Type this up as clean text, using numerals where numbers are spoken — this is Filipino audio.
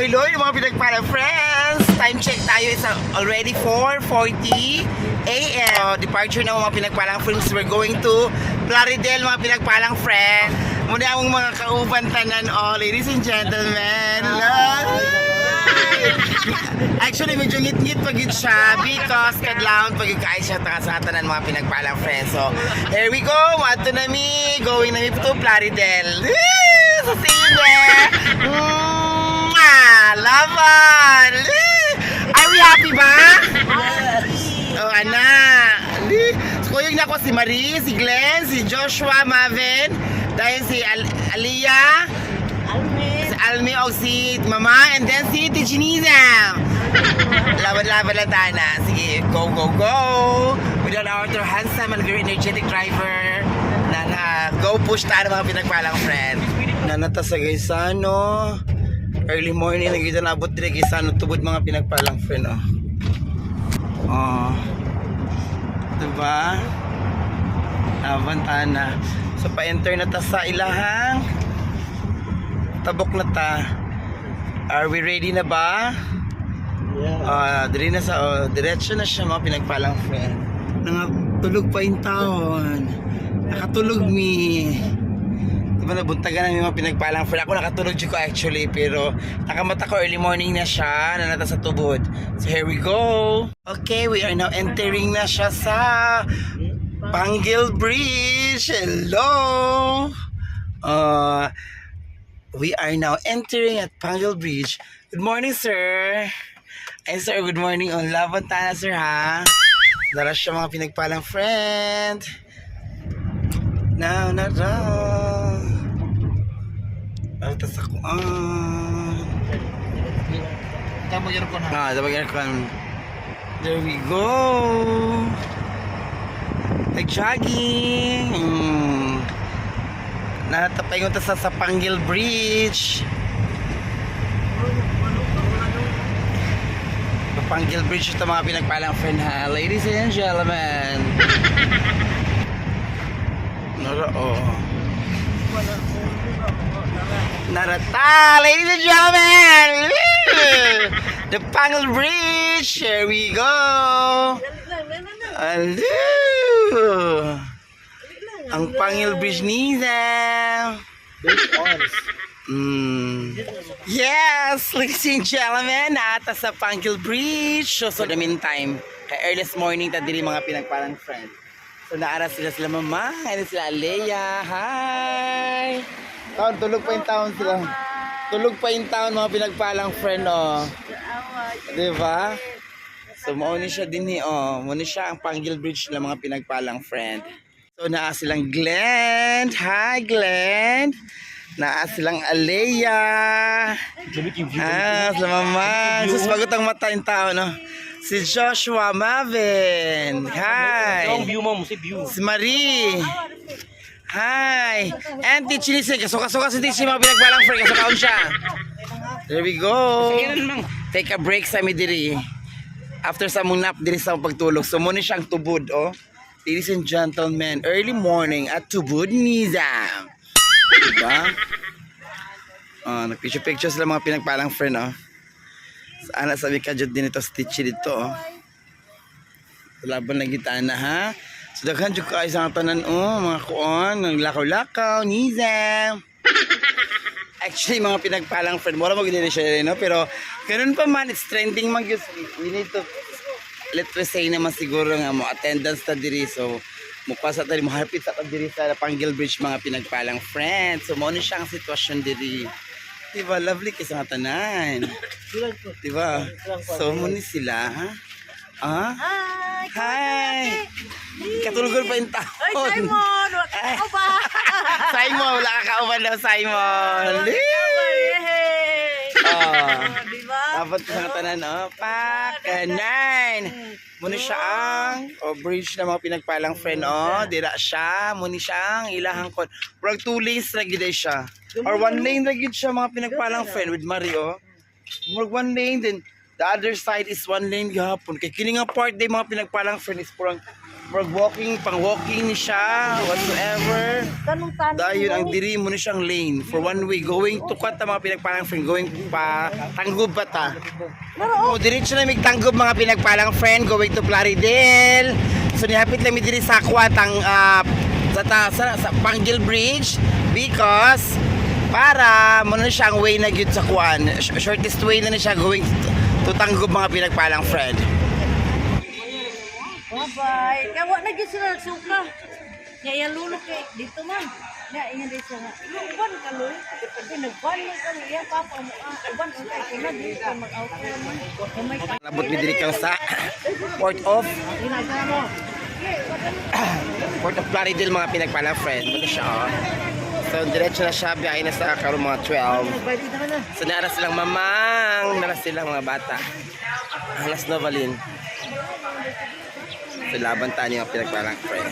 hello, yung mga pinagpalang friends. Time check tayo is already 4:40 a.m. Departure na mga pinagpalang friends. We're going to Plaridel, mga pinagpalang friends. Muna ang mga kauban tanan, ladies and gentlemen. Actually, medyo ngit-ngit pagit siya because kadlawon pagit kaay siya sa tanan mga pinagpalang friends. So, here we go. Mato na mi. Going na mi to Plaridel. So, see you there. Laban! Are we happy ba? Yes! Oh, anak! So, yung nako si Marie, si Glenn, si Joshua, Maven, dahil si Aliyah, si Almi, o si Mama, and then si Tichinisa. Laban-laban lang tayo na. Sige, go, go, go! Without our handsome and very energetic driver na go push tayo mga pinagpalang friend. Nanata sa Gaisano. Early morning nagkita na abot dire Gaisano tubod mga pinagpalang friend diba? Abantahan na. So pa-enter na ta sa ilahang tabok na ta. Are we ready na ba? Yeah. Dire na sa diretso na siya mga pinagpalang friend. Nangatulog pa yung taon. Nakatulog mi. Diba nabuntagan namin mga pinagpalang friend. Ako nakatulog ko actually, pero nakamata ko early morning na siya, nanata sa tubod. So here we go. Okay, we are now entering na siya sa Panggil Bridge. Hello! We are now entering at Panggil Bridge. Good morning, sir. Ay, sir, good morning. Laban tayo, sir, ha? Daras siya mga pinagpalang friend. Now, tas ako Tama yun ko na. There we go. Nag-jogging. Natapay ko sa Panggil Bridge. Panggil Bridge ito mga pinagpalang friend, ha? Ladies and gentlemen. Narata, ladies and gentlemen. The Panggil Bridge. Here we go. Hello. Ang Panggil Bridge nila. Yes, ladies and gentlemen, nata sa Panggil Bridge. So the meantime, kay earliest morning ta diri mga pinagpalang friend. So naara sila mama, and sila Alea. Hi. Taon, tulog pa yung taon sila. Tulog pa yung taon mga pinagpalang friend, diba? So mauni siya din mauni siya ang Panggil Bridge ng mga pinagpalang friend. So naa silang Glenn. Hi Glenn. Naa silang Alea. Sila mama. Sus, bagot ang mata yung tao, no? Si Joshua, Maven. Hi. Si Marie. Hi. And Tichinisa. Kasuka-suka si Tichinisa mga pinagpalang friend. Kasukaon siya. There we go. Take a break sa mi diri. After sa mong nap diri sa pagtulog. So muna siyang tubod, Ladies and gentlemen, early morning at Tubod Nizam. Diba? Nag-picture sila mga pinagpalang friend, Sana sabi ka dyan din ito stitchy dito, Laban na gitaan na, ha? So daghan dyan ka isang tanan, mga kuon, ng lakaw-lakaw, Nizam. Actually, mga pinagpalang friend, wala mag-din siya, pero ganun pa man, it's trending we need to, let's say naman siguro nga mo, attendance ta diri, so mukasa tayo, mahapit sa diri sa Panggil Bridge mga pinagpalang friends. So muna siya ang sitwasyon diri. Diba, lovely kasi nga tanan. Diba? So muna sila, ha? Hi! Katulugan pa yung taon. Oy, Simon! Ako ba? Simon, wala ka kauban daw, Simon. Diba? Dapat sa tanan, pakanan. Muna siya ang bridge na mga pinagpalang friend, dira siya. Muna siya ang ilahang kon. Purag 2 lanes lagi day siya. Or 1 lane lagi siya mga pinagpalang friend with Mario. Purag 1 lane din. The other side is 1 lane gihapon. Kay kini nga part day mga pinagpalang friend is purang pang walking ni siya, whatsoever. Tanong-tanong. Dahil ang diri mo ni siyang lane for one way going to kat mga pinagpalang friend going pa Tanggub ba ta? Pero, Oh, diretso na Tanggub mga pinagpalang friend going to Plaridel. So nihapit lang mi diri sa kwatang sa Panggil Bridge because para mo na siya ang way na gyud sa kuan. Shortest way na siya going to Tanggub mga pinagpalang friend. bye-bye. Kawa na gyud sila suka. Ya yan lulo kay dito man. Ya ingon dito nga. Uban ka loy. Pinagban mo ka niya papa mo. Uban ka kay na dito mag-out man. Gamay ka. Labot mi diri kang sa Port of Port of Plaridel mga pinagpalang friend. Ano siya oh. So diretso na siya biyahe na sa karon mga 12. So nara silang mamang, nara silang mga bata. Alas Novalin. So laban tayo mga pinagpalang friend.